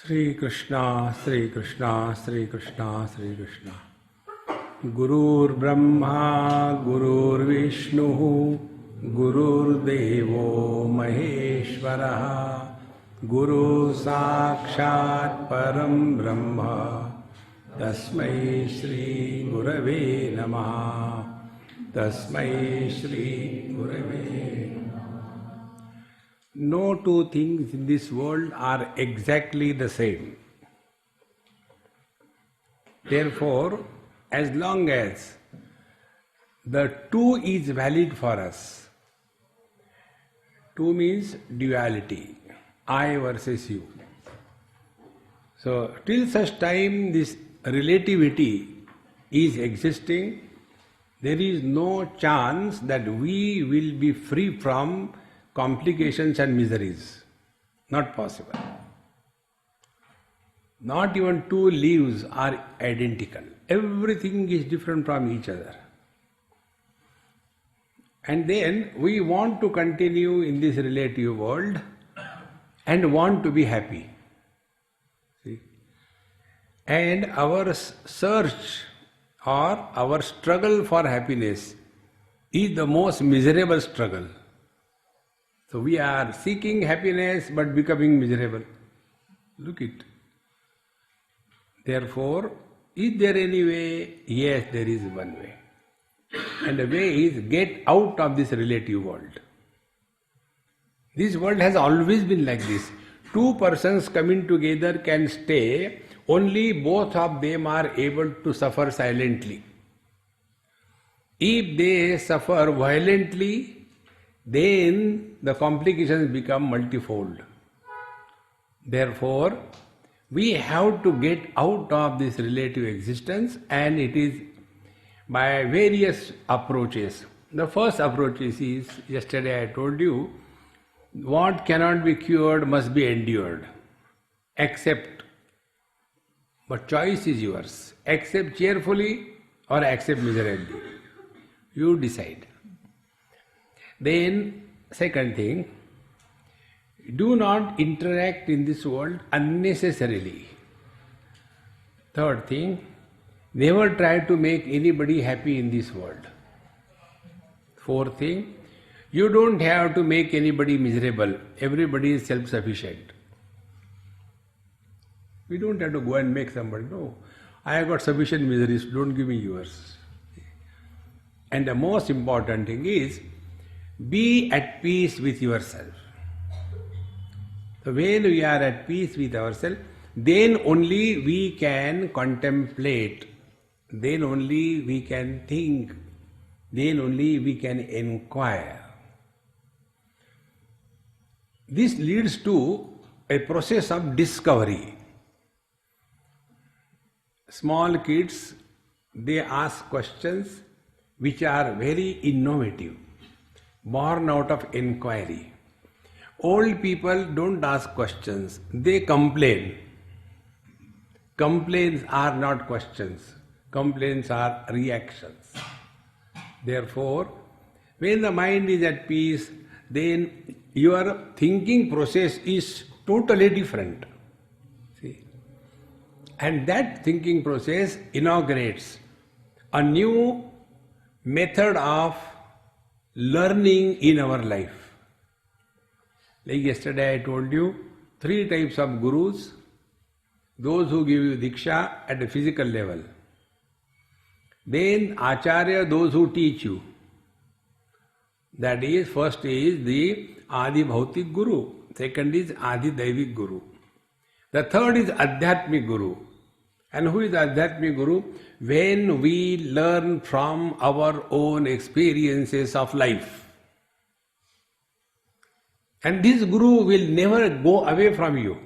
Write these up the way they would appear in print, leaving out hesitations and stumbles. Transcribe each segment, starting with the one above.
Sri Krishna, Sri Krishna, Sri Krishna, Sri Krishna. Gurur Brahma, Gurur Vishnu, Gurur Devo Maheshwara, Guru Sakshat Param Brahma, Tasmai Shri Gurave Namaha, Tasmai Shri Gurave Namaha. No two things in this world are exactly the same. Therefore, as long as the two is valid for us, two means duality, I versus you. So, till such time this relativity is existing, there is no chance that we will be free from complications and miseries. Not possible. Not even two leaves are identical. Everything is different from each other. And then we want to continue in this relative world and want to be happy. See? And our search or our struggle for happiness is the most miserable struggle. So we are seeking happiness but becoming miserable. Look it. Therefore, is there any way? Yes, there is one way. And the way is get out of this relative world. This world has always been like this. Two persons coming together can stay, only both of them are able to suffer silently. If they suffer violently, then the complications become multifold. Therefore, we have to get out of this relative existence, and it is by various approaches. The first approach is, yesterday I told you, what cannot be cured must be endured. Accept. But choice is yours. Accept cheerfully or accept miserably. You decide. Then, second thing, do not interact in this world unnecessarily. Third thing, never try to make anybody happy in this world. Fourth thing, you don't have to make anybody miserable. Everybody is self-sufficient. We don't have to go and make somebody, no. I have got sufficient miseries, don't give me yours. And the most important thing is, be at peace with yourself. So when we are at peace with ourselves, then only we can contemplate, then only we can think, then only we can inquire. This leads to a process of discovery. Small kids, they ask questions which are very innovative, born out of inquiry. Old people don't ask questions, they complain. Complaints are not questions, complaints are reactions. Therefore, when the mind is at peace, then your thinking process is totally different. See? And that thinking process inaugurates a new method of learning in our life. Like yesterday I told you, 3 types of gurus. Those who give you diksha at the physical level. Then acharya, those who teach you. That is, first is the Adi Bhautik Guru. Second is Adi Daivik Guru. The third is Adhyatmik Guru. And who is Adhyatmik Guru? When we learn from our own experiences of life. And this Guru will never go away from you.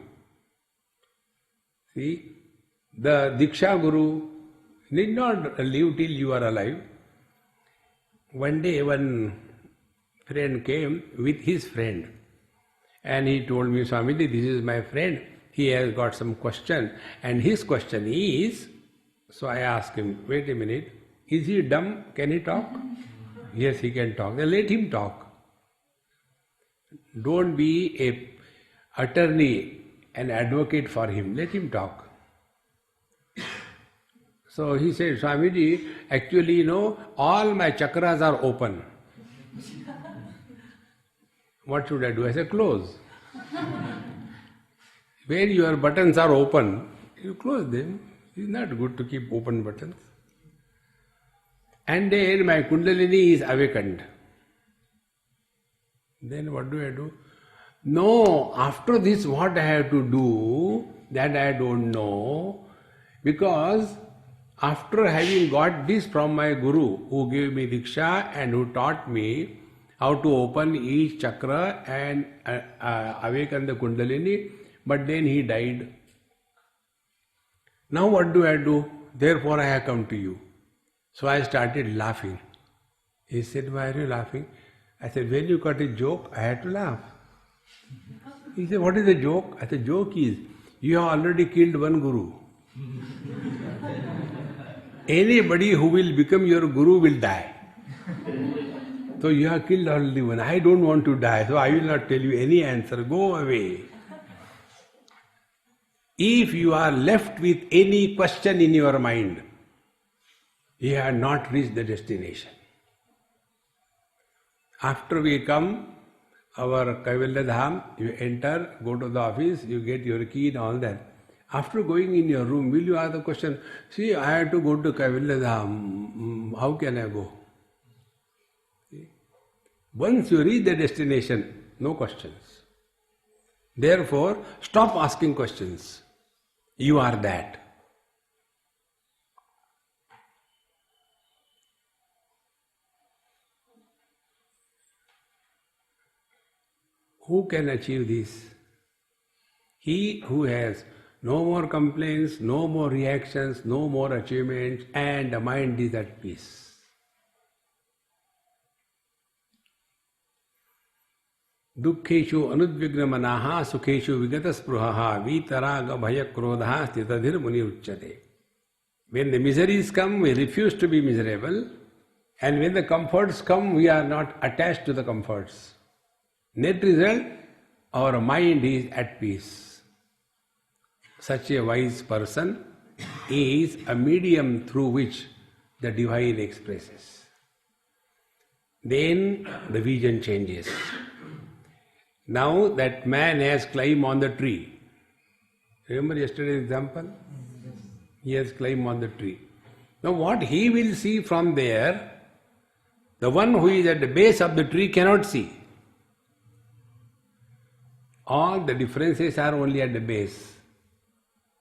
See, the Diksha Guru need not live till you are alive. One day one friend came with his friend and he told me, Swami, this is my friend. He has got some question and his question is, so I asked him, wait a minute, is he dumb? Can he talk? Yes, he can talk. Then let him talk. Don't be a attorney an advocate for him. Let him talk. So he said, Swamiji, actually, all my chakras are open. What should I do? I said, close. Where your buttons are open, you close them. It's not good to keep open buttons. And then my Kundalini is awakened. Then what do I do? No, after this what I have to do, that I don't know. Because after having got this from my Guru, who gave me Diksha and who taught me how to open each chakra and awaken the Kundalini, but then he died. Now what do I do? Therefore I have come to you. So I started laughing. He said, why are you laughing? I said, when you got a joke, I had to laugh. He said, what is the joke? I said, joke is, you have already killed one Guru. Anybody who will become your Guru will die. So you have killed already one. I don't want to die, so I will not tell you any answer. Go away. If you are left with any question in your mind, you have not reached the destination. After we come, our Kdham, you enter, go to the office, you get your key and all that. After going in your room, will you ask the question, see, I have to go to Kdham, how can I go? See? Once you reach the destination, no questions. Therefore, stop asking questions. You are that. Who can achieve this? He who has no more complaints, no more reactions, no more achievements, and the mind is at peace. Dukkheshu anudvigna manaha sukheshu vigata spruhaha vitaraga bhaya krodha stitadhir muni uchyate. When the miseries come, we refuse to be miserable, and when the comforts come, we are not attached to the comforts. Net result, our mind is at peace. Such a wise person is a medium through which the divine expresses. Then the vision changes. Now that man has climbed on the tree. Remember yesterday's example? He has climbed on the tree. Now what he will see from there, the one who is at the base of the tree cannot see. All the differences are only at the base.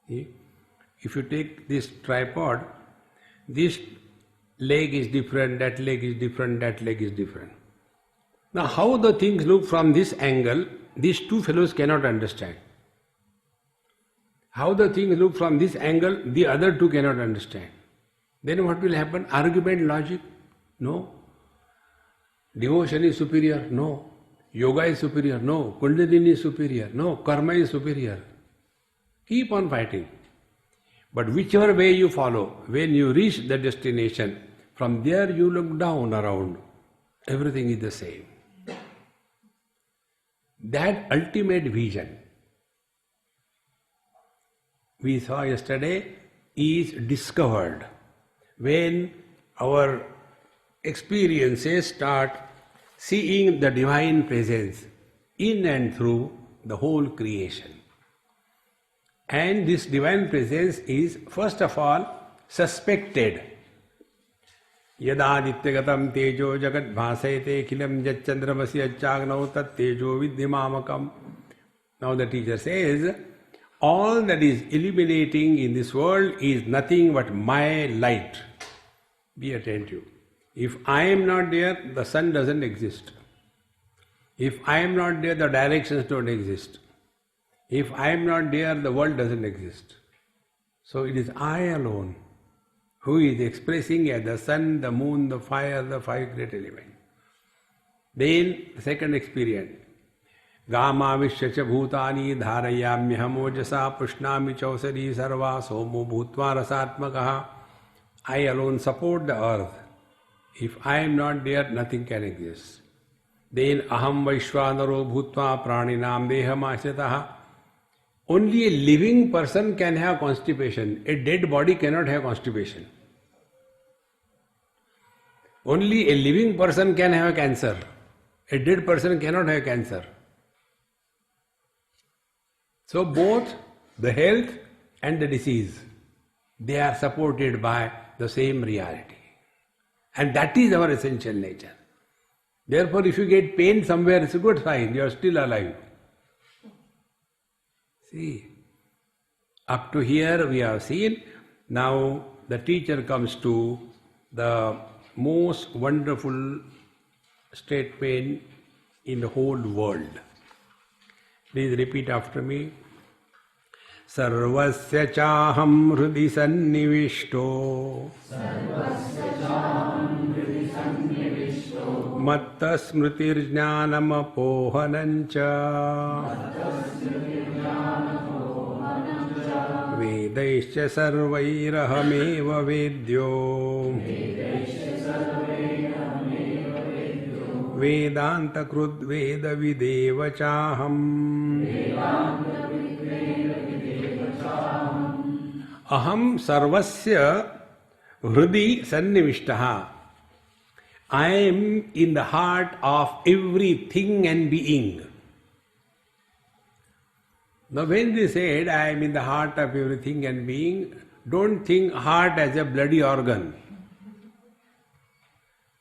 See? If you take this tripod, this leg is different, that leg is different, that leg is different. Now how the things look from this angle, these two fellows cannot understand. How the things look from this angle, the other two cannot understand. Then what will happen? Argument, logic? No. Devotion is superior? No. Yoga is superior? No. Kundalini is superior? No. Karma is superior. Keep on fighting. But whichever way you follow, when you reach the destination, from there you look down around. Everything is the same. That ultimate vision we saw yesterday is discovered when our experiences start seeing the divine presence in and through the whole creation. And this divine presence is first of all suspected. Yadadityagatam tejo jagat bhasayate khilam jachandramasi achagnav tat tejo vidhimamakam. Now the teacher says, all that is illuminating in this world is nothing but my light. Be attentive. If I am not there, the sun doesn't exist. If I am not there, the directions don't exist. If I am not there, the world doesn't exist. So it is I alone who is expressing as the sun, the moon, the fire, the five great elements. Then the second experience. Gama vishyacha bhutani dharayamyaham ojasa pushnami chausari sarva somo bhutva rasatmakaha. I alone support the earth. If I am not there, nothing can exist. Then aham vaishvanaro bhutva praninam deham ashritaha. Only a living person can have constipation. A dead body cannot have constipation. Only a living person can have cancer. A dead person cannot have cancer. So both the health and the disease, they are supported by the same reality. And that is our essential nature. Therefore, if you get pain somewhere, it's a good sign, you are still alive. See, up to here we have seen. Now the teacher comes to the most wonderful statement in the whole world. Please repeat after me. Sarvasya chaham hrudi sannivishto matta smritirjnanam apohanancha vedaischa sarvairahameva vedyo vedanta krud veda videva chaham aham sarvasya hrudi sannivishtaha. I am in the heart of everything and being. Now when they said, I am in the heart of everything and being, don't think heart as a bloody organ.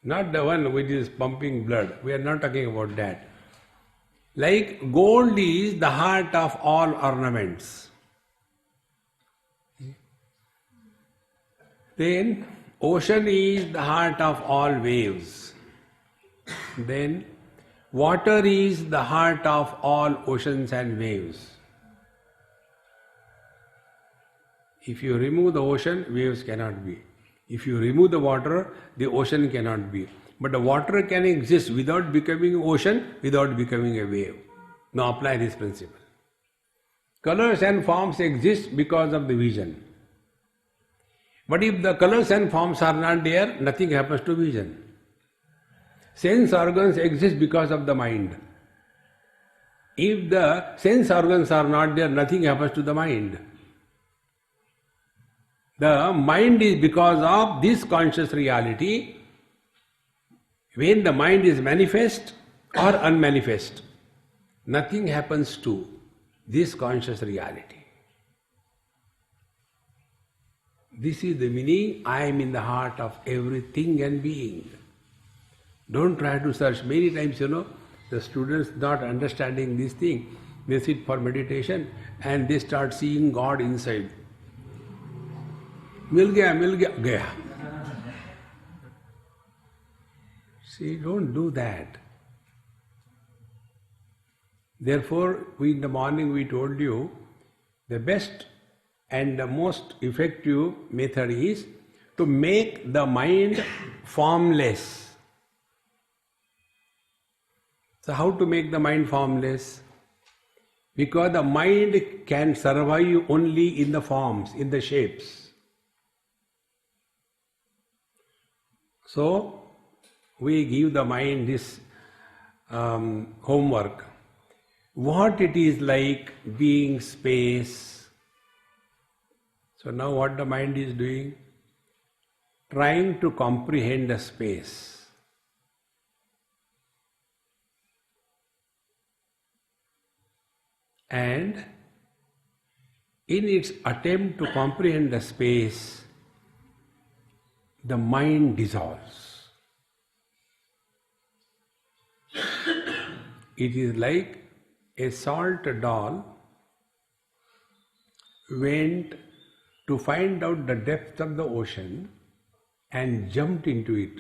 Not the one which is pumping blood. We are not talking about that. Like gold is the heart of all ornaments. Then ocean is the heart of all waves. Then water is the heart of all oceans and waves. If you remove the ocean, waves cannot be. If you remove the water, the ocean cannot be. But the water can exist without becoming ocean, without becoming a wave. Now apply this principle. Colors and forms exist because of the vision. But if the colors and forms are not there, nothing happens to vision. Sense organs exist because of the mind. If the sense organs are not there, nothing happens to the mind. The mind is because of this conscious reality. When the mind is manifest or unmanifest, nothing happens to this conscious reality. This is the meaning, I am in the heart of everything and being. Don't try to search. Many times, the students not understanding this thing, they sit for meditation and they start seeing God inside. Mil gaya, gaya. See, don't do that. Therefore, in the morning we told you, the best and the most effective method is to make the mind formless. So how to make the mind formless? Because the mind can survive only in the forms, in the shapes. So we give the mind this homework. What it is like being space. So now what the mind is doing? Trying to comprehend the space. And in its attempt to comprehend the space, the mind dissolves. It is like a salt doll went to find out the depth of the ocean and jumped into it,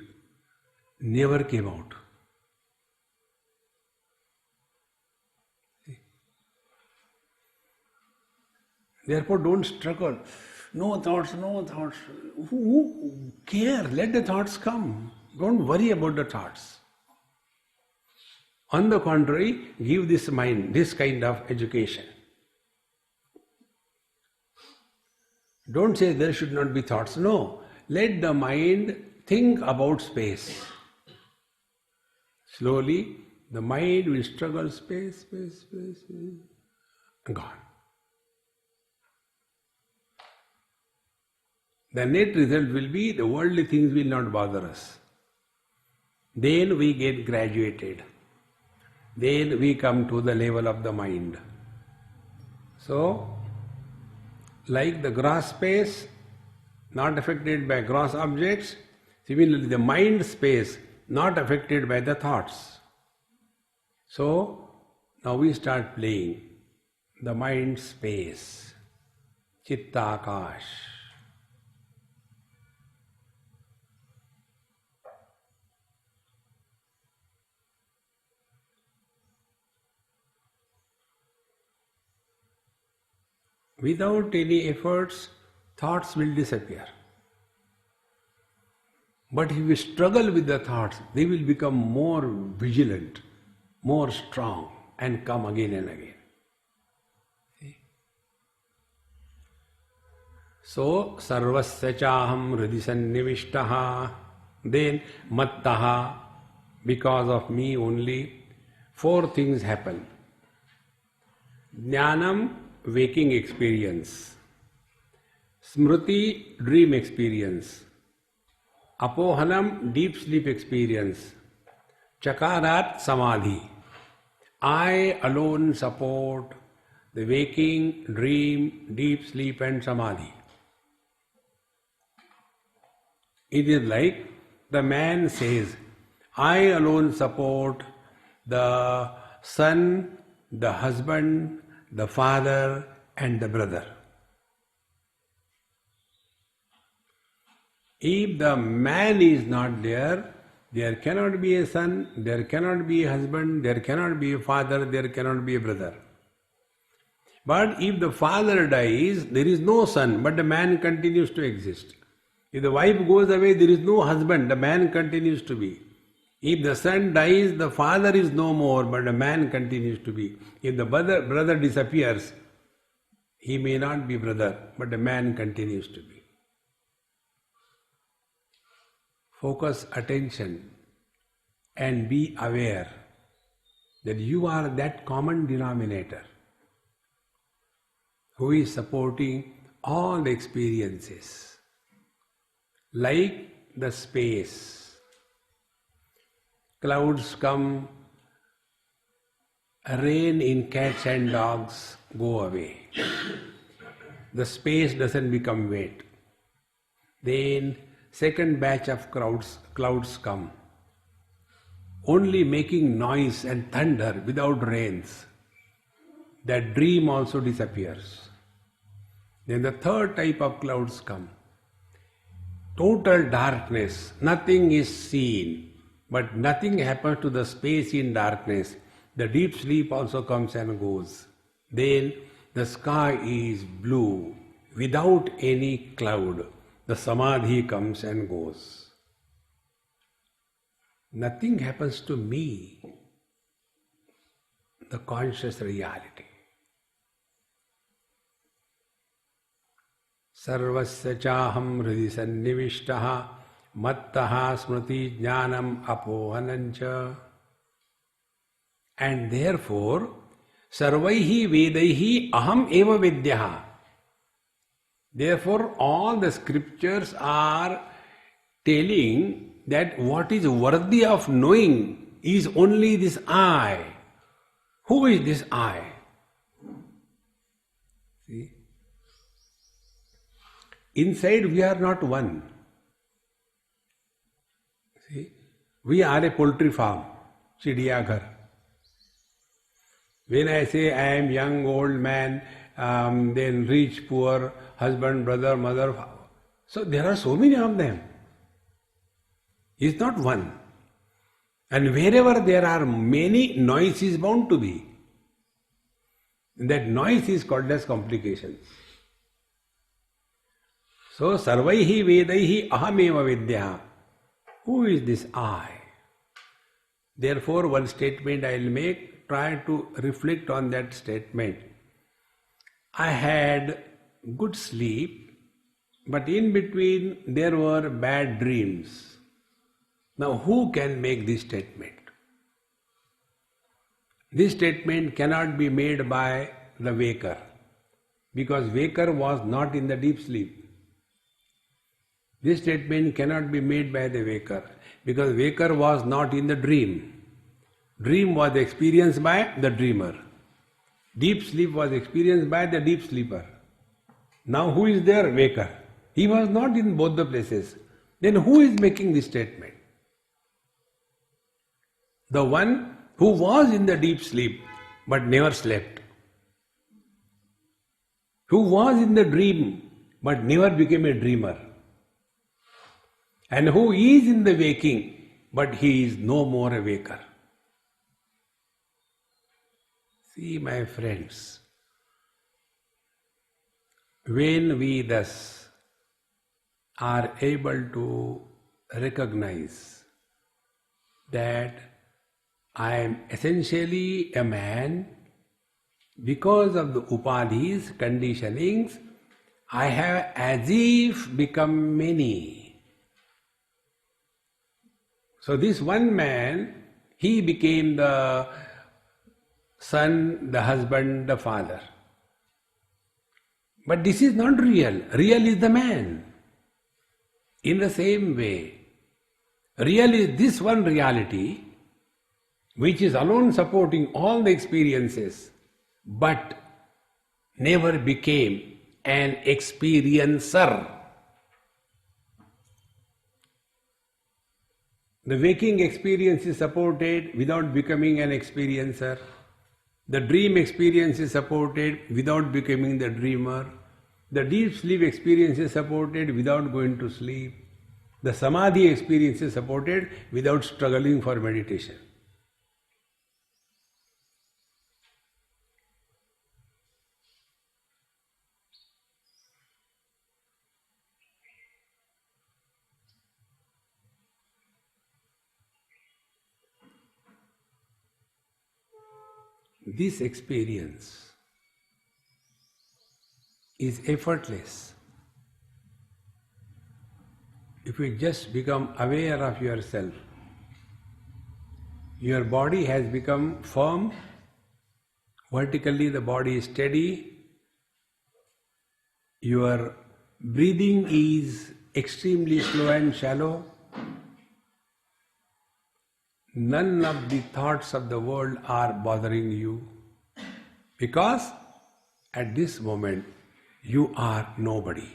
never came out. Therefore, don't struggle. No thoughts, no thoughts. Who care? Let the thoughts come. Don't worry about the thoughts. On the contrary, give this mind this kind of education. Don't say there should not be thoughts. No. Let the mind think about space. Slowly, the mind will struggle, space, gone. the net result will be the worldly things will not bother us. Then we get graduated. Then we come to the level of the mind. So, like the gross space, not affected by gross objects, similarly the mind space, not affected by the thoughts. So, now we start playing the mind space, Chittakash. Without any efforts, thoughts will disappear. But if we struggle with the thoughts, they will become more vigilant, more strong, and come again and again. See? So, sarvasya chaham hridhi sannivishtaha, then mattaha, because of me only, 4 things happen. Jnanam, waking experience. Smriti, dream experience. Apohanam, deep sleep experience. Chakarat, samadhi. I alone support the waking, dream, deep sleep and samadhi. It is like the man says, I alone support the son, the husband, the father and the brother. If the man is not there, there cannot be a son, there cannot be a husband, there cannot be a father, there cannot be a brother. But if the father dies, there is no son, but the man continues to exist. If the wife goes away, there is no husband, the man continues to be. If the son dies, the father is no more, but the man continues to be. If the brother disappears, he may not be brother, but the man continues to be. Focus attention and be aware that you are that common denominator who is supporting all the experiences. Like the space. Clouds come, rain in cats and dogs go away. The space doesn't become wet. Then second batch of clouds come, only making noise and thunder without rains. That dream also disappears. Then the third type of clouds come. Total darkness, nothing is seen. But nothing happens to the space in darkness. The deep sleep also comes and goes. Then the sky is blue, without any cloud. The samadhi comes and goes. Nothing happens to me, the conscious reality. Sarvasya chaham hridhi sannivishtaha mattaha smriti jnanam apohanancha. And therefore, sarvaihi vedaihi aham eva vidyaha. Therefore, all the scriptures are telling that what is worthy of knowing is only this I. Who is this I? See? Inside we are not one. See? We are a poultry farm, chidiyaghar. When I say I am young, old man, then rich, poor, husband, brother, mother, so there are so many of them. It's not one. And wherever there are many, noise is bound to be. That noise is called as complications. So, sarvaihi vedaihi ahameva vidya. Who is this I? Therefore, one statement I will make, try to reflect on that statement. I had good sleep, but in between there were bad dreams. Now, who can make this statement? This statement cannot be made by the waker, because waker was not in the deep sleep. This statement cannot be made by the waker, because waker was not in the dream. Dream was experienced by the dreamer. Deep sleep was experienced by the deep sleeper. Now who is there? Waker. He was not in both the places. Then who is making this statement? The one who was in the deep sleep but never slept. Who was in the dream but never became a dreamer. And who is in the waking but he is no more a waker. See, my friends, when we thus are able to recognize that I am essentially a man, because of the upadhis, conditionings, I have as if become many. So this one man, he became the son, the husband, the father. But this is not real. Real is the man. In the same way, real is this one reality, which is alone supporting all the experiences, but never became an experiencer. The waking experience is supported without becoming an experiencer. The dream experience is supported without becoming the dreamer. The deep sleep experience is supported without going to sleep. The samadhi experience is supported without struggling for meditation. This experience is effortless. If you just become aware of yourself, your body has become firm, vertically the body is steady, your breathing is extremely slow and shallow, none of the thoughts of the world are bothering you, because at this moment you are nobody.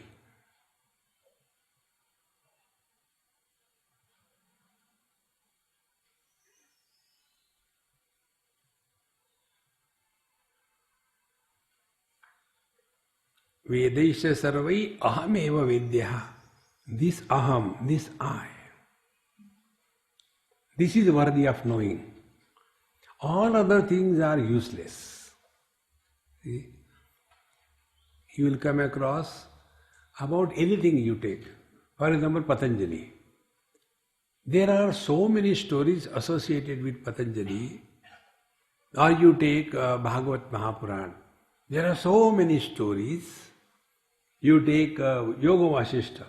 Vedaisha sarvai ahameva vidya. This aham, this I. This is worthy of knowing. All other things are useless. See? You will come across about anything you take. For example, Patanjali. There are so many stories associated with Patanjali. Or you take Bhagavad Mahapuran. There are so many stories. You take Yoga Vasishta.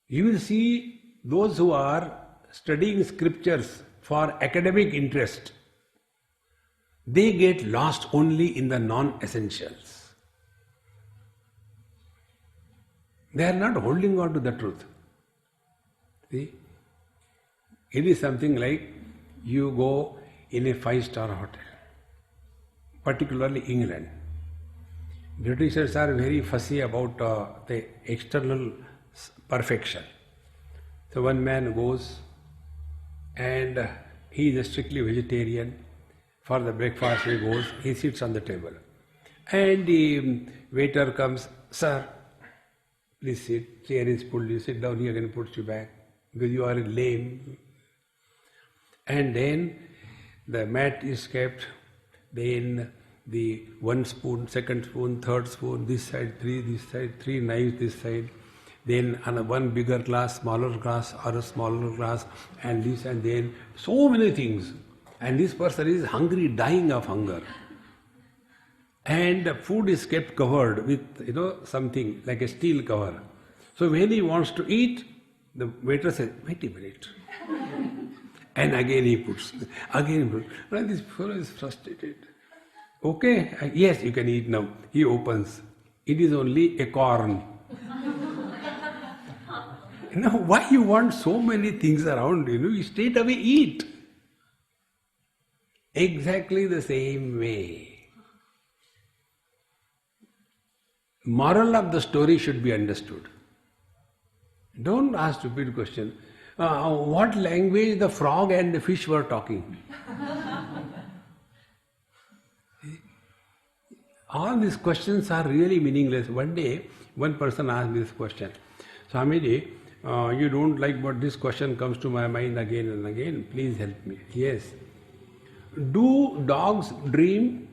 You will see those who are studying scriptures for academic interest, they get lost only in the non-essentials. They are not holding on to the truth. See? It is something like you go in a 5-star hotel, particularly England. Britishers are very fussy about the external perfection. So one man goes and he is strictly vegetarian. For the breakfast he goes, he sits on the table. And the waiter comes, "Sir, please sit, chair is pulled, you sit down here and puts you back, because you are lame." And then the mat is kept, then the 1 spoon, 2nd spoon, 3rd spoon, this side 3 knives this side, then one bigger glass, smaller glass, or a smaller glass, and this and then, so many things. And this person is hungry, dying of hunger. And the food is kept covered with, something like a steel cover. So when he wants to eat, the waiter says, "Wait a minute." And again he puts, And this fellow is frustrated. "Okay, yes, you can eat now." He opens. It is only a corn. Why you want so many things around you? You straight away eat. Exactly the same way. Moral of the story should be understood. Don't ask stupid question. What language the frog and the fish were talking? All these questions are really meaningless. One day, one person asked me this question. Swamiji, you don't like, but this question comes to my mind again and again. Please help me. Yes. Do dogs dream?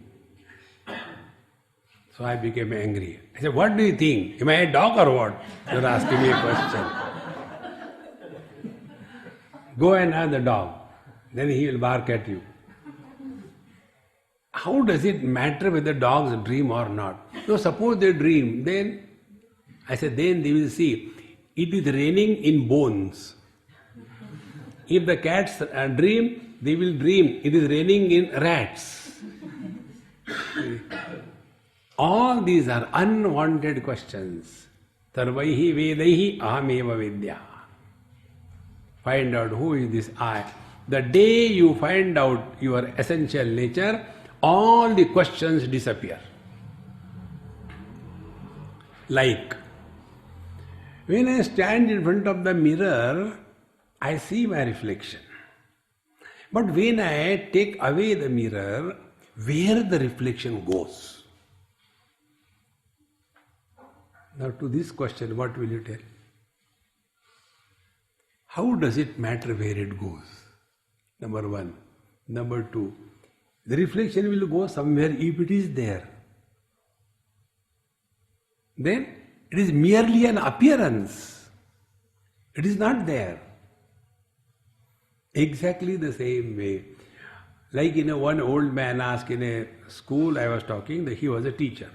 So I became angry. I said, what do you think? Am I a dog or what? You're asking me a question. Go and ask the dog. Then he will bark at you. How does it matter whether dogs dream or not? So suppose they dream, then I said, then they will see it is raining in bones. If the cats dream, they will dream it is raining in rats. All these are unwanted questions. Sarvaihi vedaihi ahameva vidya. Find out who is this I. The day you find out your essential nature, all the questions disappear. Like, when I stand in front of the mirror, I see my reflection. But when I take away the mirror, where the reflection goes? Now to this question, what will you tell? How does it matter where it goes? Number one. Number two, the reflection will go somewhere if it is there. Then it is merely an appearance. It is not there. Exactly the same way. Like one old man asked in a school I was talking, that he was a teacher.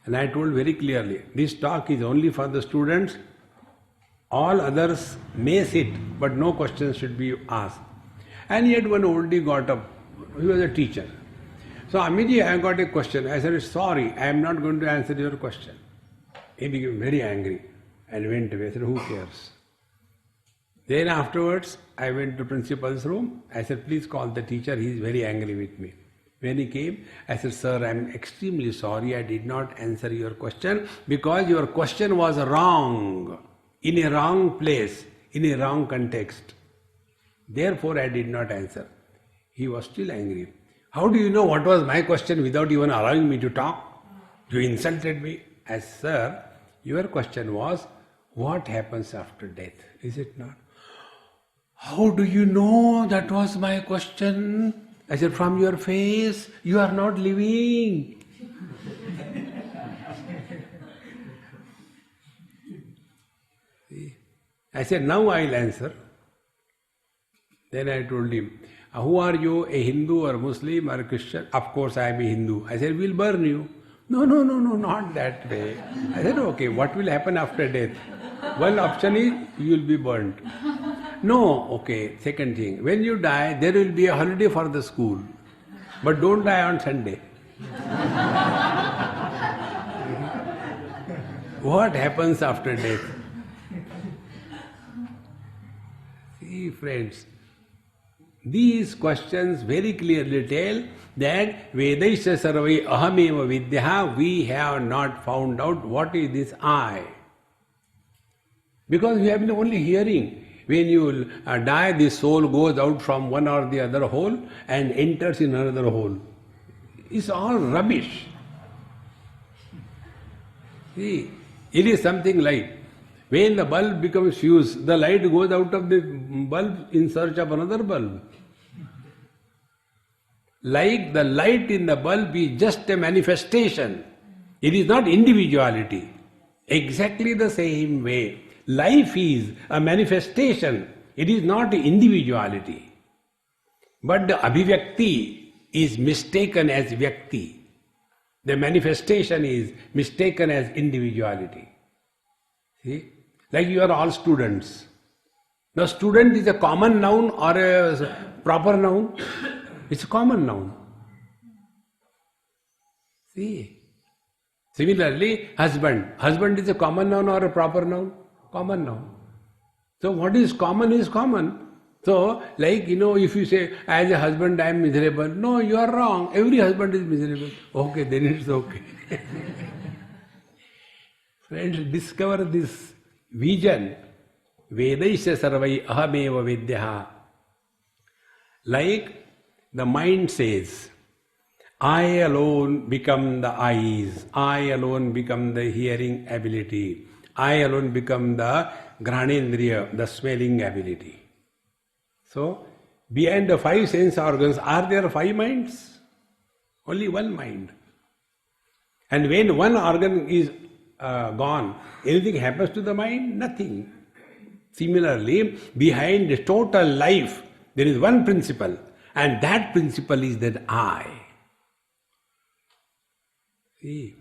And I told very clearly, this talk is only for the students. All others may sit, but no questions should be asked. And yet one oldie got up. He was a teacher. So, Amiji, I got a question. I said, sorry, I am not going to answer your question. He became very angry and went away. I said, who cares? Then afterwards, I went to principal's room. I said, please call the teacher. He is very angry with me. When he came, I said, sir, I am extremely sorry. I did not answer your question because your question was wrong, in a wrong place, in a wrong context. Therefore, I did not answer. He was still angry. How do you know what was my question without even allowing me to talk? You insulted me. As sir, your question was, what happens after death? Is it not? How do you know that was my question? I said, from your face, you are not living. See? I said, now I'll answer. Then I told him, who are you, a Hindu or Muslim or Christian? Of course I am a Hindu. I said, we'll burn you. No, not that way. I said, okay, what will happen after death? One option is, you will be burnt. No, okay, second thing, when you die, there will be a holiday for the school. But don't die on Sunday. What happens after death? See, friends, these questions very clearly tell that Vedaisya sarvai ahameva vidya, we have not found out what is this I. Because we have been only hearing. When you die, the soul goes out from one or the other hole and enters in another hole. It's all rubbish. See, it is something like when the bulb becomes fused, the light goes out of the bulb in search of another bulb. Like the light in the bulb is just a manifestation. It is not individuality. Exactly the same way. Life is a manifestation. It is not individuality. But the abhivyakti is mistaken as vyakti. The manifestation is mistaken as individuality. See? Like you are all students. Now student is a common noun or a proper noun? It's a common noun. See? Similarly, husband. Husband is a common noun or a proper noun? Common noun. So what is common is common. So, like, if you say, as a husband I am miserable, no, you are wrong. Every husband is miserable. Okay, then it's okay. Friends, discover this vision. Vedaisya sarvai ahameva vidyaha. Like the mind says, I alone become the eyes, I alone become the hearing ability, I alone become the granendriya, the smelling ability. So, behind the 5 sense organs, are there 5 minds? Only one mind. And when one organ is gone, anything happens to the mind? Nothing. Similarly, behind the total life, there is one principle, and that principle is that I. See?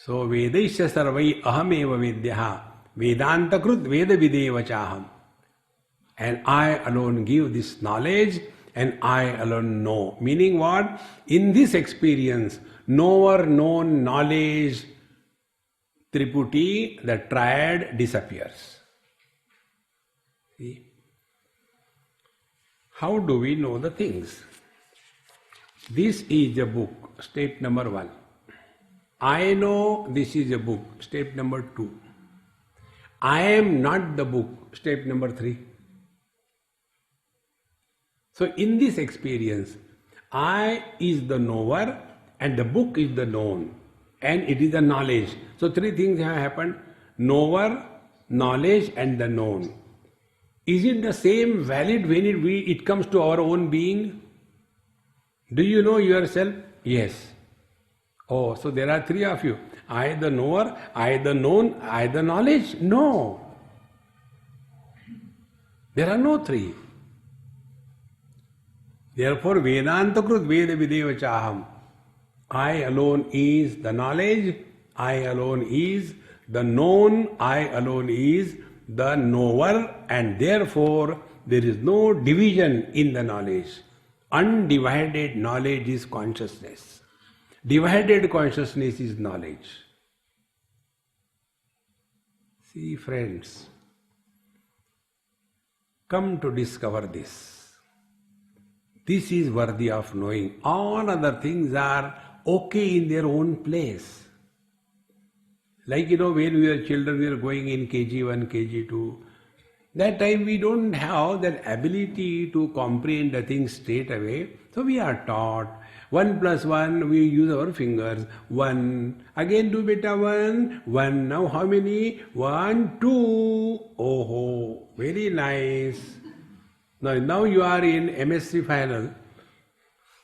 So, Vedaisya sarvai ahameva vidyaha, Vedanta krut veda videva chaham. And I alone give this knowledge, and I alone know. Meaning what? In this experience, knower, known, knowledge, Triputi, the triad disappears. See? How do we know the things? This is a book, step number 1. I know this is a book, step number 2. I am not the book, step number 3. So in this experience, I is the knower and the book is the known and it is the knowledge. So 3 things have happened: knower, knowledge and the known. Is it the same valid when it comes to our own being? Do you know yourself? Yes. Oh, so there are 3 of you. I the knower, I the known, I the knowledge? No. There are no 3. Therefore, Vedanta krut veda videva chaham. I alone is the knowledge, I alone is the known, I alone is the knower, and therefore there is no division in the knowledge. Undivided knowledge is consciousness. Divided consciousness is knowledge. See, friends, come to discover this. This is worthy of knowing. All other things are okay in their own place. Like, when we were children, we were going in KG1, KG2. That time we don't have that ability to comprehend the things straight away. So we are taught. 1 plus 1, we use our fingers. 1. Again do beta 1. 1. Now how many? 1, 2. Oh, very nice. Now you are in MSc final.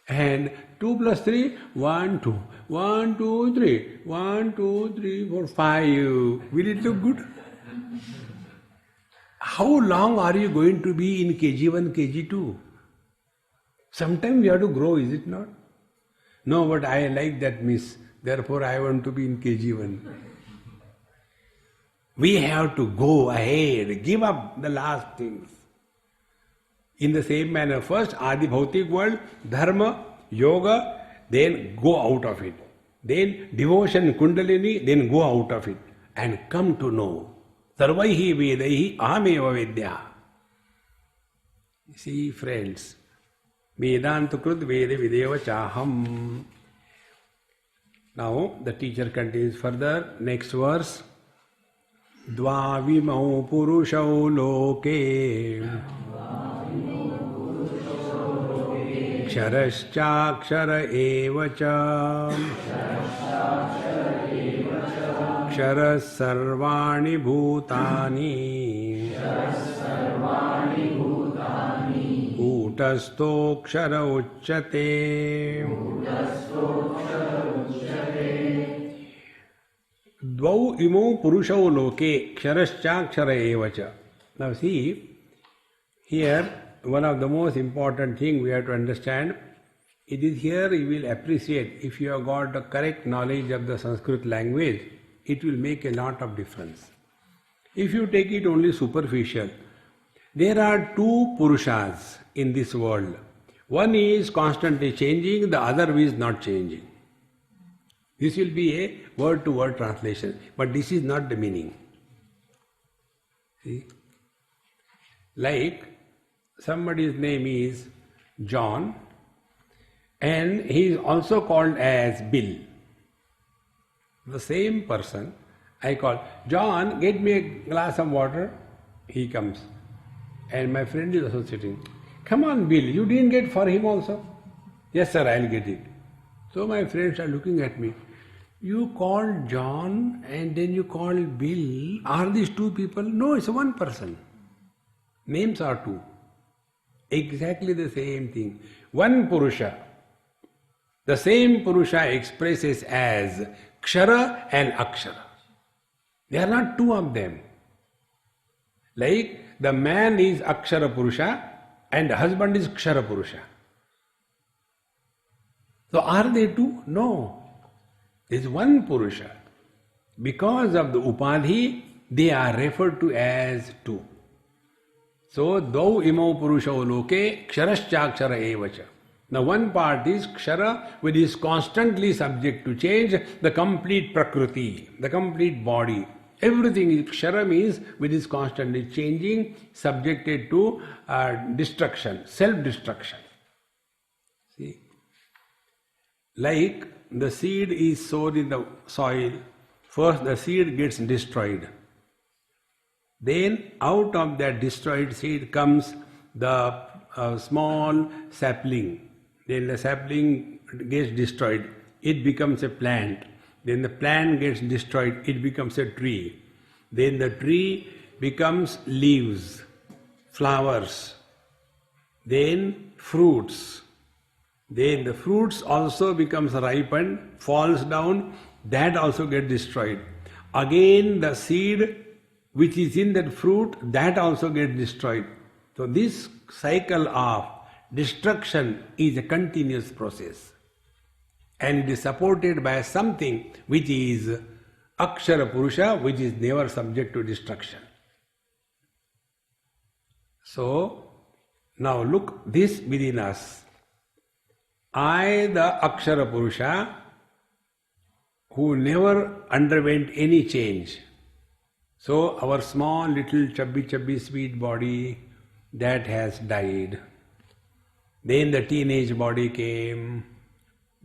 And 2 plus 3, 1, 2. 1, 2, 3. 1, 2, 3, 4, 5. Will it look good? How long are you going to be in KG1, KG2? Sometime we have to grow, is it not? No, but I like that miss. Therefore I want to be in KG1. We have to go ahead, give up the last things. In the same manner, first Adi Bhautik world, Dharma, Yoga, then go out of it. Then devotion, Kundalini, then go out of it. And come to know. Sarvaihi Vedaihi Ahameva Vidya. See, friends, Vedanta Krut Veda Videva Chaham. Now the teacher continues further. Next verse. Dvavimau Purushau Loke Ksharashchakshara Evacha Ksharas Sarvani Bhutani Kutastokshara Uchyate Dvau imo purushau loke ksharashchakshara evacha. Now see, here one of the most important thing we have to understand, it is here you will appreciate, if you have got the correct knowledge of the Sanskrit language, it will make a lot of difference. If you take it only superficial, there are 2 purushas in this world. One is constantly changing, the other is not changing. This will be a word-to-word translation, but this is not the meaning. See? Like somebody's name is John and he is also called as Bill. The same person, I call, John, get me a glass of water. He comes. And my friend is also sitting. Come on, Bill, you didn't get for him also? Yes, sir, I'll get it. So my friends are looking at me. You called John and then you called Bill. Are these two people? No, it's one person. Names are two. Exactly the same thing. One Purusha. The same Purusha expresses as Kshara and Akshara. There are not two of them. Like the man is Akshara Purusha and the husband is Kshara Purusha. So are they two? No. There is one Purusha. Because of the Upadhi, they are referred to as two. So, Dau Imau Purusho Loke Ksharascha Evacha. Now one part is Kshara, which is constantly subject to change, the complete Prakriti, the complete body. Everything is Kshara means which is constantly changing, subjected to destruction, self-destruction. See? Like the seed is sown in the soil, first the seed gets destroyed. Then out of that destroyed seed comes the small sapling. Then the sapling gets destroyed, it becomes a plant. Then the plant gets destroyed, it becomes a tree. Then the tree becomes leaves, flowers, then fruits. Then the fruits also becomes ripened, falls down, that also gets destroyed. Again the seed which is in that fruit, that also gets destroyed. So this cycle of destruction is a continuous process. And it is supported by something which is Akshara Purusha, which is never subject to destruction. So, now look this within us. I, the Akshara Purusha, who never underwent any change. So, our small little chubby sweet body, that has died. Then the teenage body came,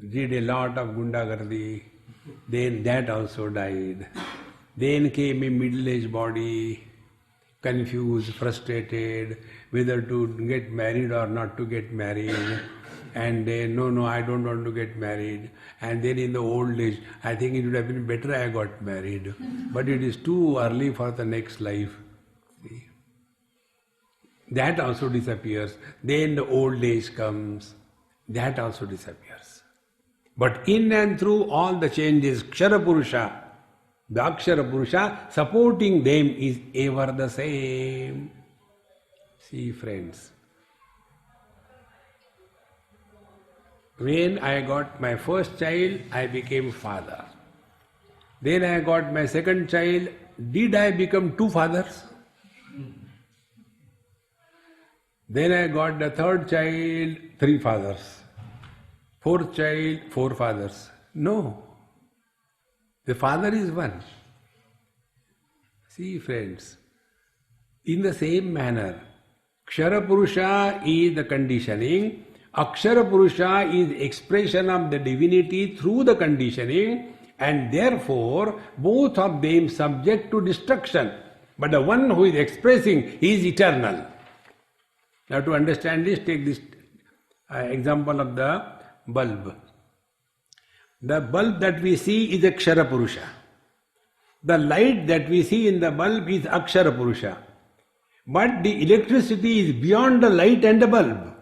did a lot of gundagardi, then that also died. Then came a middle-aged body, confused, frustrated, whether to get married or not to get married. And then, no, I don't want to get married. And then in the old age, I think it would have been better I got married. But it is too early for the next life. See? That also disappears. Then the old age comes. That also disappears. But in and through all the changes, Kshara Purusha, the Akshara Purusha, supporting them is ever the same. See, friends. When I got my first child, I became father. Then I got my second child. Did I become two fathers? Then I got the third child, three fathers. Fourth child, four fathers. No. The father is one. See, friends, in the same manner, Kshara Purusha is the conditioning, Akshara Purusha is expression of the divinity through the conditioning, and therefore both of them subject to destruction. But the one who is expressing is eternal. Now to understand this, take this example of the bulb. The bulb that we see is a Kshara Purusha. The light that we see in the bulb is Akshara Purusha. But the electricity is beyond the light and the bulb.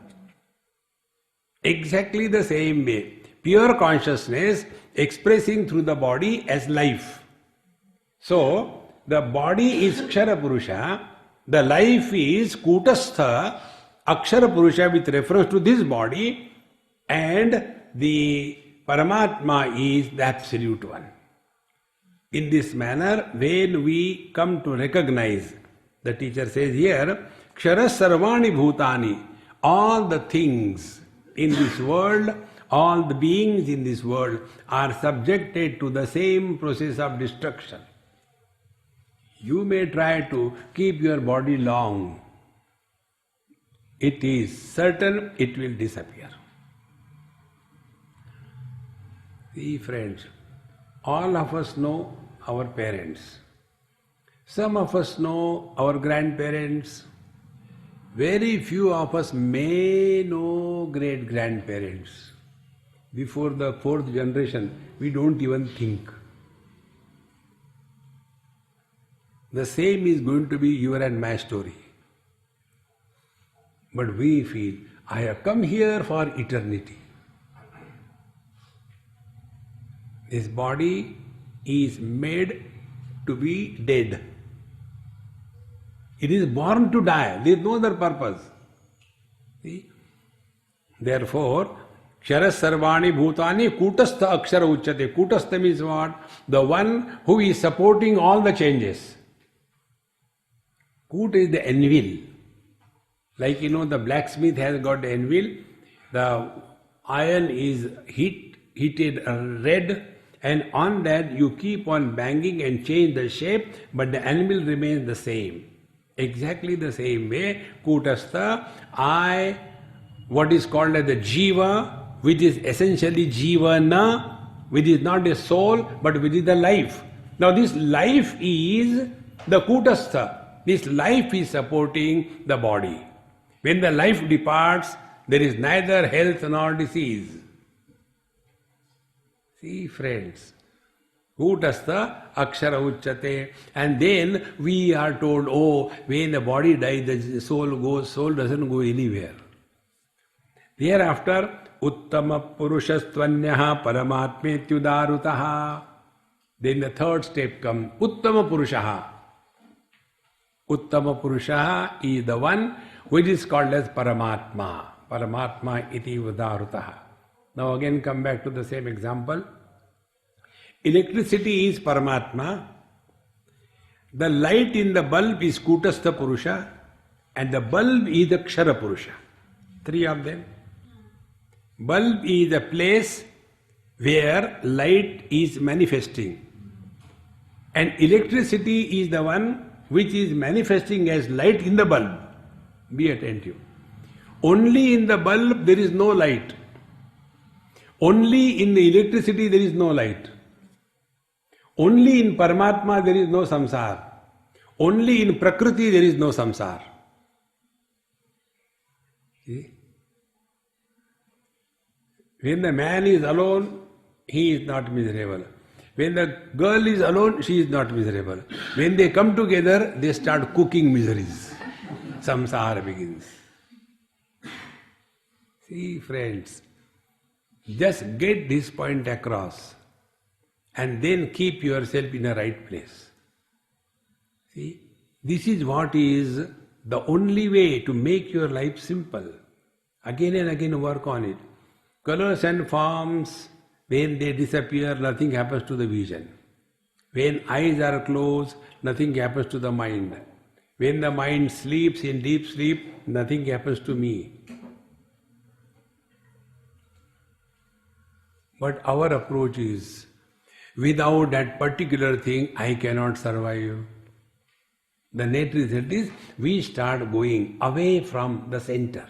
Exactly the same way. Pure consciousness expressing through the body as life. So, the body is Kshara Purusha, the life is Kutastha, Akshara Purusha with reference to this body, and the Paramatma is the Absolute One. In this manner, when we come to recognize, the teacher says here, Kshara Sarvani Bhutani, all the things in this world, all the beings in this world are subjected to the same process of destruction. You may try to keep your body long, it is certain it will disappear. See, friends, all of us know our parents. Some of us know our grandparents. Very few of us may know great-grandparents. Before the fourth generation, we don't even think. The same is going to be your and my story. But we feel, I have come here for eternity. This body is made to be dead. It is born to die. There is no other purpose. See? Therefore, Kshara Sarvani Bhutani Kutastha Akshara Uchyate. Kutastha means what? The one who is supporting all the changes. Kut is the anvil. Like the blacksmith has got the anvil, the iron is heated red, and on that you keep on banging and change the shape, but the anvil remains the same. Exactly the same way, Kutastha, I, what is called as the Jiva, which is essentially Jivana, which is not a soul, but which is the life. Now this life is the Kutastha. This life is supporting the body. When the life departs, there is neither health nor disease. See, friends, Kutastha Akshara Uchyate. And then we are told, oh, when the body dies, the soul goes, soul doesn't go anywhere. Thereafter, Uttama Purushastvanyaha Paramatmetyudarutaha. Then the third step comes, Uttama Purushaha. Uttama Purushaha is the one which is called as Paramatma. Paramatma iti udarutaha. Now again come back to the same example. Electricity is Paramatma. The light in the bulb is Kutastha Purusha, and the bulb is the Kshara Purusha. Three of them. Bulb is the place where light is manifesting, and electricity is the one which is manifesting as light in the bulb. Be attentive. Only in the bulb there is no light. Only in the electricity there is no light. Only in Paramatma there is no samsara. Only in Prakriti there is no samsara. See? When the man is alone, he is not miserable. When the girl is alone, she is not miserable. When they come together, they start cooking miseries. Samsara begins. See, friends, just get this point across and then keep yourself in a right place. See, this is what is the only way to make your life simple. Again and again work on it. Colors and forms, when they disappear, nothing happens to the vision. When eyes are closed, nothing happens to the mind. When the mind sleeps in deep sleep, nothing happens to me. But our approach is, without that particular thing, I cannot survive. The net result is, we start going away from the center.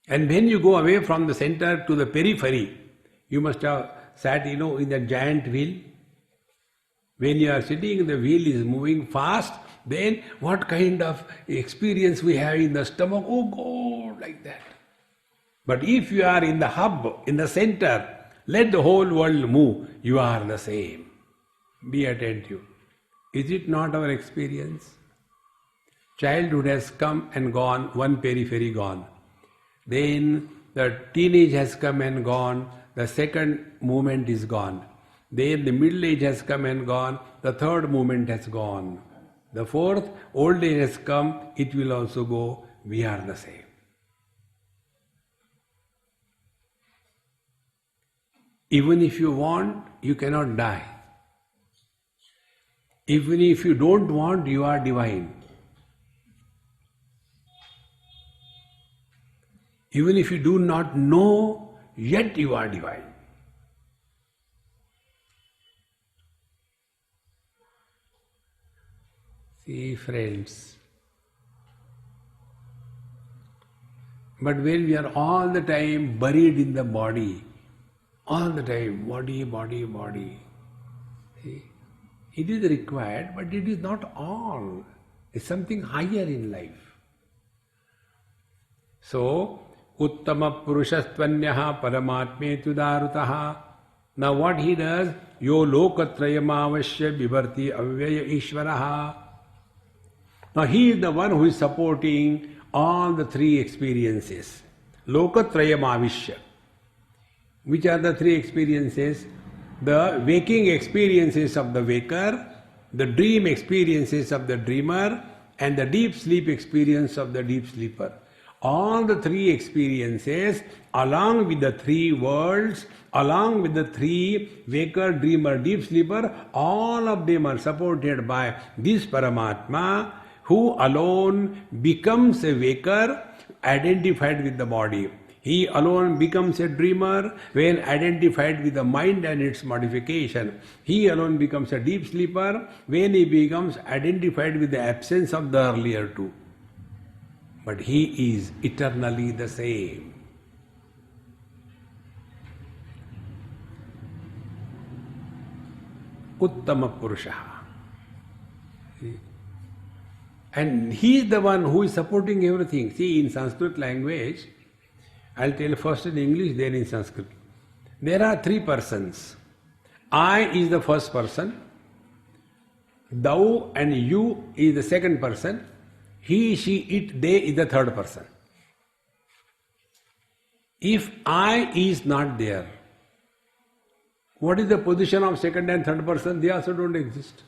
And when you go away from the center to the periphery, you must have sat, in that giant wheel. When you are sitting, the wheel is moving fast, then what kind of experience we have in the stomach? Oh God, like that. But if you are in the hub, in the center, let the whole world move, you are the same. Be attentive. Is it not our experience? Childhood has come and gone, one periphery gone. Then the teenage has come and gone, the second moment is gone. Then the middle age has come and gone, the third moment has gone. The fourth, old age has come, it will also go, we are the same. Even if you want, you cannot die. Even if you don't want, you are divine. Even if you do not know, yet you are divine. See, friends, But when we are all the time buried in the body, all the time, body, body, body, see, it is required, but it is not all. It's something higher in life. So, Uttama Purushastvanyaha Paramatme Tudarutaha. Now what he does, Yo Lokatrayamavashya Bivarti Avyaya Ishvaraha. Now he is the one who is supporting all the three experiences. Lokatrayamavishya. Which are the three experiences? The waking experiences of the waker, the dream experiences of the dreamer, and the deep sleep experience of the deep sleeper. All the three experiences, along with the three worlds, along with the three waker, dreamer, deep sleeper, all of them are supported by this Paramatma, who alone becomes a waker identified with the body. He alone becomes a dreamer when identified with the mind and its modification. He alone becomes a deep sleeper when he becomes identified with the absence of the earlier two. But he is eternally the same. Uttama Purushaha. And he is the one who is supporting everything. See, in Sanskrit language, I'll tell first in English, then in Sanskrit. There are three persons. I is the first person. Thou and you is the second person. He, she, it, they is the third person. If I is not there, what is the position of second and third person? They also don't exist.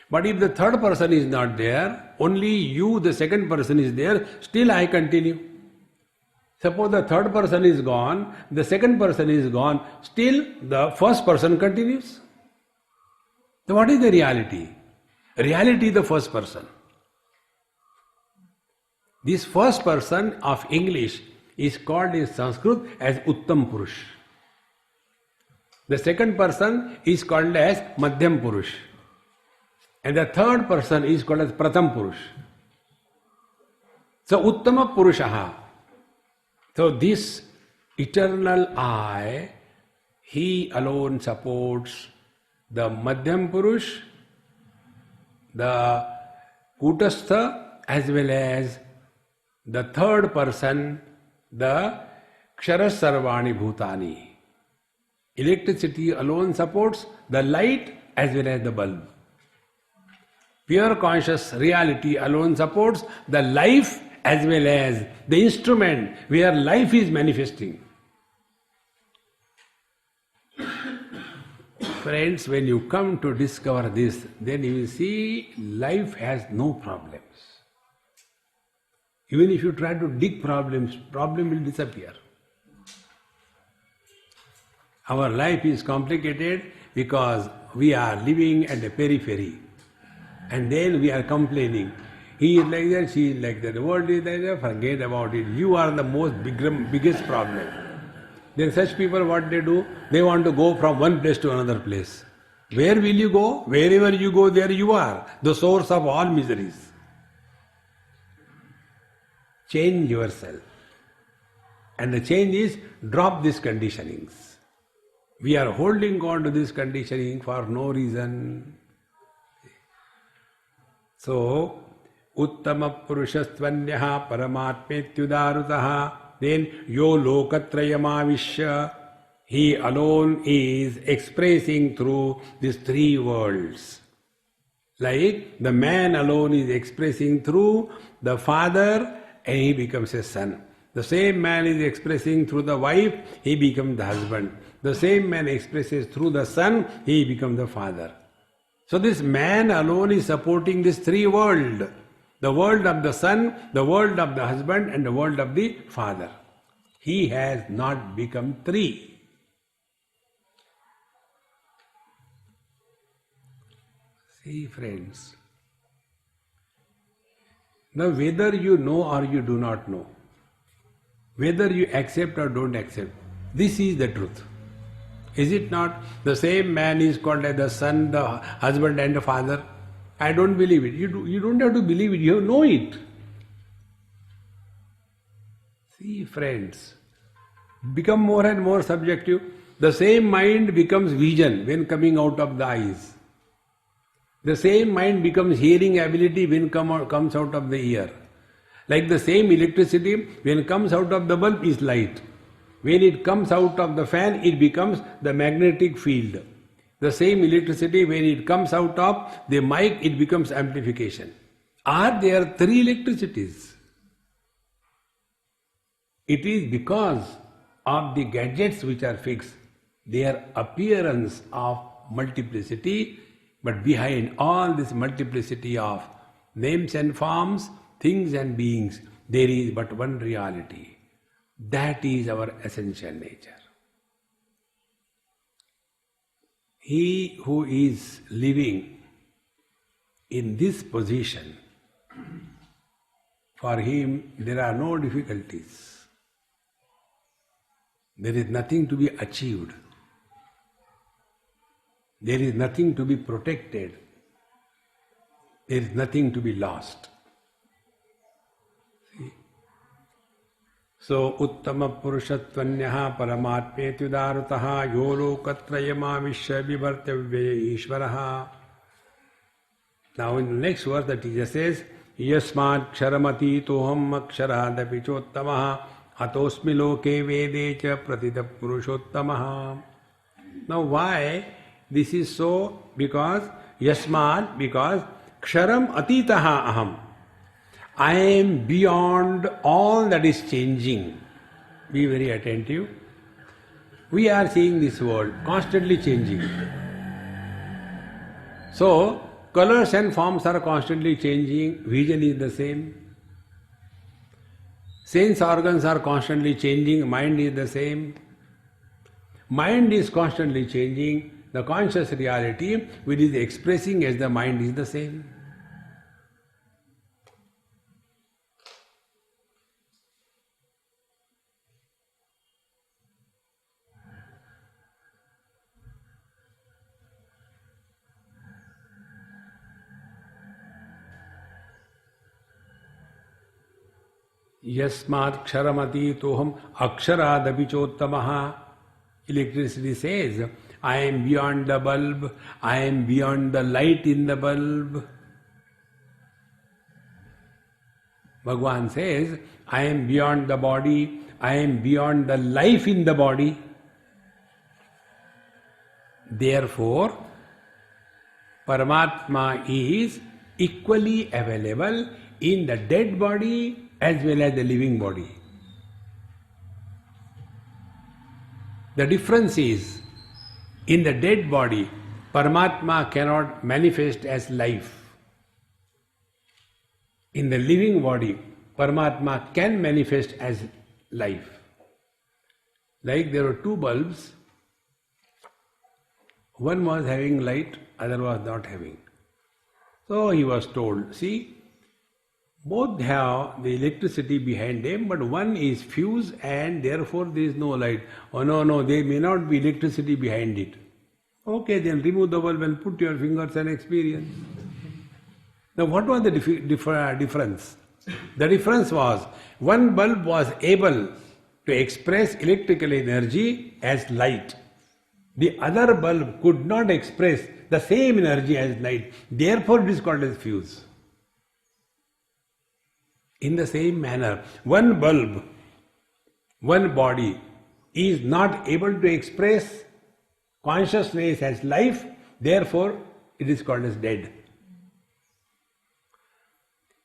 But if the third person is not there, only you, the second person is there, still I continue. Suppose the third person is gone, the second person is gone, still the first person continues. So what is the reality? Reality is the first person. This first person of English is called in Sanskrit as Uttam Purush. The second person is called as Madhyam Purush. And the third person is called as Pratham Purush. So Uttama Purushaha. So this eternal I, he alone supports the Madhyam Purush, the Kutastha, as well as the third person, the Kshara Sarvani Bhutani. Electricity alone supports the light as well as the bulb. Pure conscious reality alone supports the life as well as the instrument where life is manifesting. Friends, when you come to discover this, then you will see life has no problems. Even if you try to dig problems, problem will disappear. Our life is complicated because we are living at the periphery. And then we are complaining. He is like that, she is like that, the world is like that, forget about it. You are the biggest problem. Then such people, what they do? They want to go from one place to another place. Where will you go? Wherever you go, there you are, the source of all miseries. Change yourself. And the change is, drop these conditionings. We are holding on to this conditioning for no reason. So, Uttama Purushastvanyaha Paramatmetyudarutaha. Then, Yo Lokatrayamavishya. He alone is expressing through these three worlds. Like the man alone is expressing through the father and he becomes a son. The same man is expressing through the wife, he becomes the husband. The same man expresses through the son, he becomes the father. So this man alone is supporting these three worlds. The world of the son, the world of the husband, and the world of the father. He has not become three. See, friends. Now whether you know or you do not know, whether you accept or don't accept, this is the truth. Is it not? The same man is called as the son, the husband and the father. I don't believe it. You don't have to believe it, you know it. See, friends, become more and more subjective. The same mind becomes vision when coming out of the eyes. The same mind becomes hearing ability when comes out of the ear. Like the same electricity, when it comes out of the bulb is light. When it comes out of the fan, it becomes the magnetic field. The same electricity, when it comes out of the mic, it becomes amplification. Are there three electricities? It is because of the gadgets which are fixed, their appearance of multiplicity, but behind all this multiplicity of names and forms, things and beings, there is but one reality. That is our essential nature. He who is living in this position, for him there are no difficulties. There is nothing to be achieved. There is nothing to be protected. There is nothing to be lost. See? So, uttama purushatvanyaha paramatmetyudarutaha yo lokatrayamavishya vivartavya ishvaraha. Now in the next verse the teacher says, yasmat ksharamati toham aksharaadapi chottamaha atosmi loke vede cha pratita purushottamaha. Now why this is so? Because yasmat, because ksharam atitaha aham. I am beyond all that is changing. Be very attentive. We are seeing this world constantly changing. So, colors and forms are constantly changing, vision is the same. Sense organs are constantly changing, mind is the same. Mind is constantly changing, the conscious reality which is expressing as the mind is the same. Yasmat ksharamati toham aksharaadapi chottamaha. Electricity says, I am beyond the bulb, I am beyond the light in the bulb. Bhagavan says, I am beyond the body, I am beyond the life in the body. Therefore, Paramatma is equally available in the dead body as well as the living body. The difference is, in the dead body, Paramatma cannot manifest as life. In the living body, Paramatma can manifest as life. Like there were two bulbs, one was having light, other was not having. So he was told, see, both have the electricity behind them, but one is fused and therefore there is no light. Oh no, there may not be electricity behind it. Okay, then remove the bulb and put your fingers and experience. Now what was the difference? The difference was, one bulb was able to express electrical energy as light. The other bulb could not express the same energy as light. Therefore it is called as fuse. In the same manner, one bulb, one body is not able to express consciousness as life, therefore it is called as dead.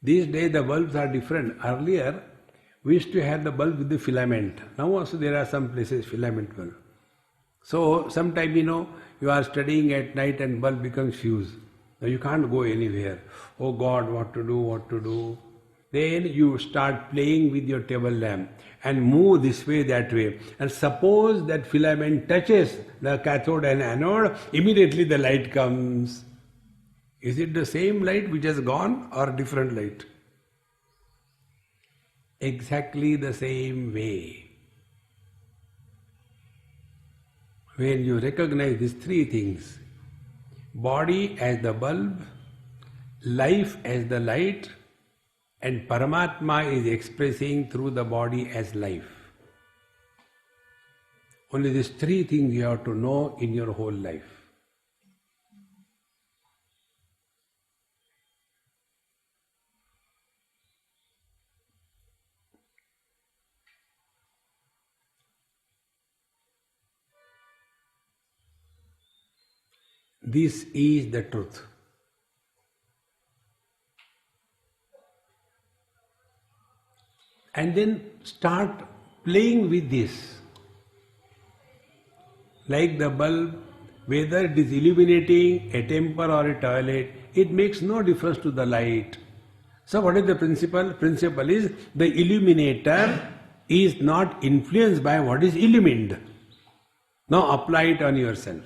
These days the bulbs are different. Earlier we used to have the bulb with the filament. Now also there are some places filament bulb. So sometime you are studying at night and bulb becomes fused. Now you can't go anywhere. Oh God, what to do? Then you start playing with your table lamp and move this way, that way. And suppose that filament touches the cathode and anode, immediately the light comes. Is it the same light which has gone or different light? Exactly the same way. When you recognize these three things, body as the bulb, life as the light, And Paramatma is expressing through the body as life. Only these three things you have to know in your whole life. This is the truth. And then start playing with this. Like the bulb, whether it is illuminating a temple or a toilet, it makes no difference to the light. So what is the principle? Principle is the illuminator is not influenced by what is illumined. Now apply it on yourself.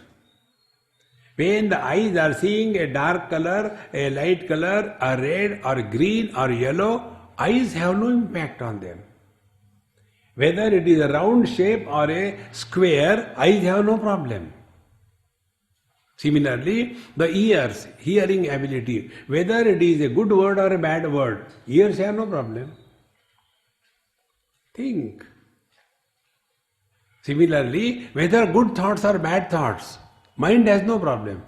When the eyes are seeing a dark color, a light color, a red or green or yellow, eyes have no impact on them. Whether it is a round shape or a square, eyes have no problem. Similarly, the ears, hearing ability, whether it is a good word or a bad word, ears have no problem. Think. Similarly, whether good thoughts or bad thoughts, mind has no problem.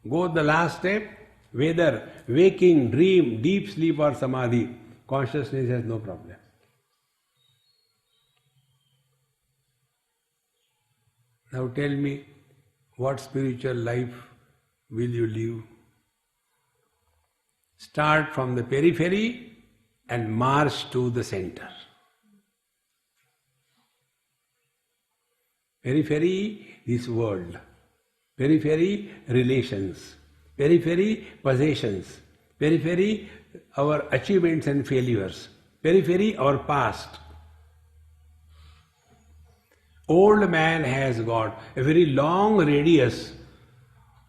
Go the last step, whether waking, dream, deep sleep or samadhi, consciousness has no problem. Now tell me, what spiritual life will you live? Start from the periphery and march to the center. Periphery, this world. Periphery, relations. Periphery, possessions. Periphery, our achievements and failures. Periphery, our past. Old man has got a very long radius.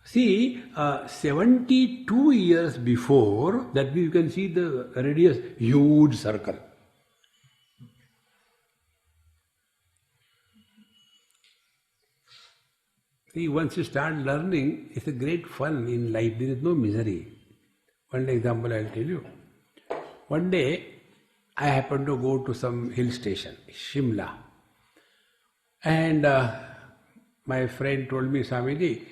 See, 72 years before, that you can see the radius, huge circle. See, once you start learning, it's a great fun in life. There is no misery. One example I'll tell you. One day, I happened to go to some hill station, Shimla. And my friend told me, Swamiji,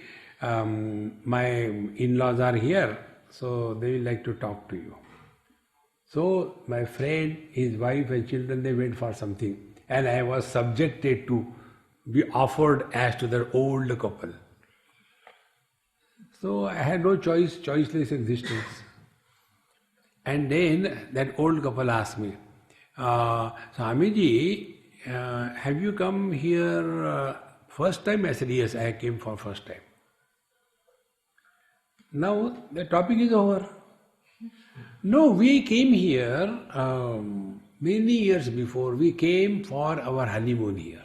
my in-laws are here, so they will like to talk to you. So my friend, his wife and children, they went for something. And I was subjected to be offered as to the old couple. So I had no choice, choiceless existence. And then that old couple asked me, Swamiji, have you come here first time? I said, yes, I came for first time. Now the topic is over. No, we came here many years before. We came for our honeymoon here.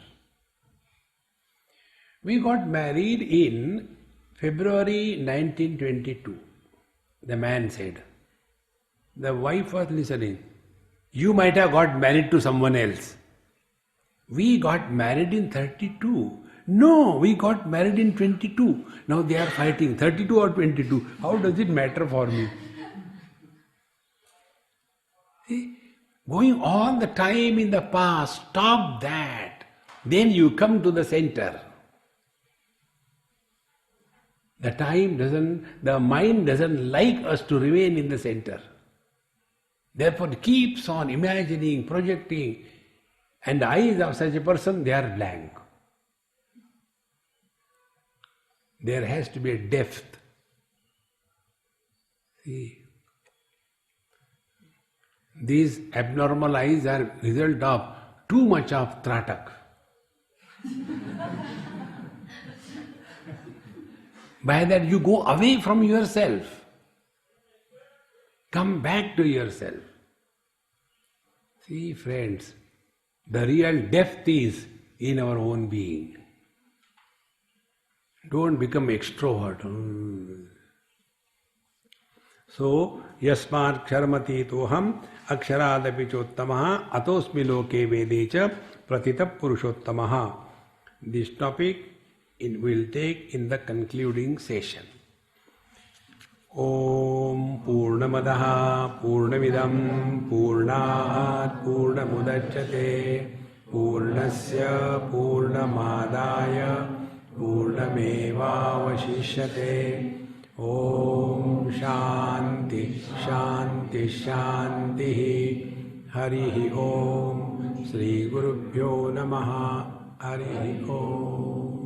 We got married in February 1922. The man said. The wife was listening. You might have got married to someone else. We got married in 32. No, we got married in 22. Now they are fighting, 32 or 22. How does it matter for me? See, going all the time in the past, stop that. Then you come to the center. The mind doesn't like us to remain in the center. Therefore it keeps on imagining, projecting. And the eyes of such a person, they are blank. There has to be a depth. See, these abnormal eyes are result of too much of tratak. By that you go away from yourself. Come back to yourself. See, friends, the real depth is in our own being. Don't become extrovert. So, yasmat ksharmati toham aksharaadapi chottamaha atosmi loke vedecha pratita purushottamaha. This topic we'll take in the concluding session. ओम पूर्णमदः पूर्णमिदं पूर्णात् पूर्णमुदच्यते पूर्णस्य पूर्णमादाय पूर्णमेवावशिष्यते। ओम शांति शांति शांति। हरि ओम। श्री गुरुभ्यो नमः। हरि ओम।